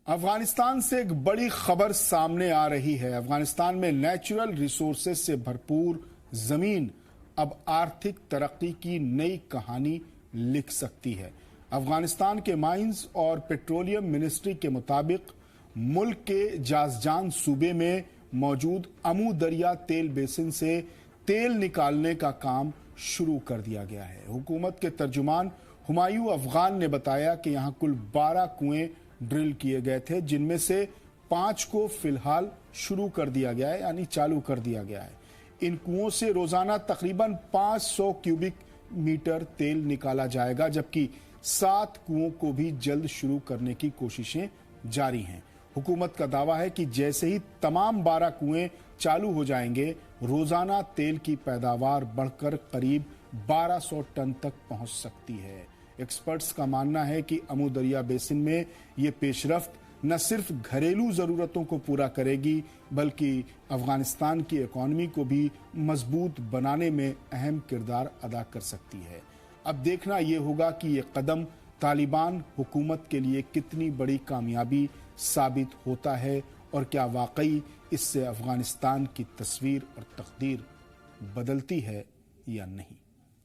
افغانستان سے ایک بڑی خبر سامنے آ رہی ہے۔ افغانستان میں نیچرل ریسورسز سے بھرپور زمین اب آرتھک ترقی کی نئی کہانی لکھ سکتی ہے۔ افغانستان کے مائنز اور پیٹرولیم منسٹری کے مطابق ملک کے جازجان صوبے میں موجود امو دریا تیل بیسن سے تیل نکالنے کا کام شروع کر دیا گیا ہے۔ حکومت کے ترجمان ہمایوں افغان نے بتایا کہ یہاں کل 12 کنویں ڈرل کیے گئے تھے، جن میں سے 5 کو فی الحال شروع کر دیا گیا ہے، یعنی چالو کر دیا گیا ہے۔ ان کنووں سے روزانہ تقریباً 500 کیوبک میٹر تیل نکالا جائے گا، جبکہ 7 کنووں کو بھی جلد شروع کرنے کی کوششیں جاری ہیں۔ حکومت کا دعویٰ ہے کہ جیسے ہی تمام 12 کنویں چالو ہو جائیں گے، روزانہ تیل کی پیداوار بڑھ کر قریب 1200 ٹن تک پہنچ سکتی ہے۔ ایکسپرٹس کا ماننا ہے کہ امو دریا بیسن میں یہ پیش رفت نہ صرف گھریلو ضرورتوں کو پورا کرے گی بلکہ افغانستان کی اکانومی کو بھی مضبوط بنانے میں اہم کردار ادا کر سکتی ہے۔ اب دیکھنا یہ ہوگا کہ یہ قدم طالبان حکومت کے لیے کتنی بڑی کامیابی ثابت ہوتا ہے اور کیا واقعی اس سے افغانستان کی تصویر اور تقدیر بدلتی ہے یا نہیں۔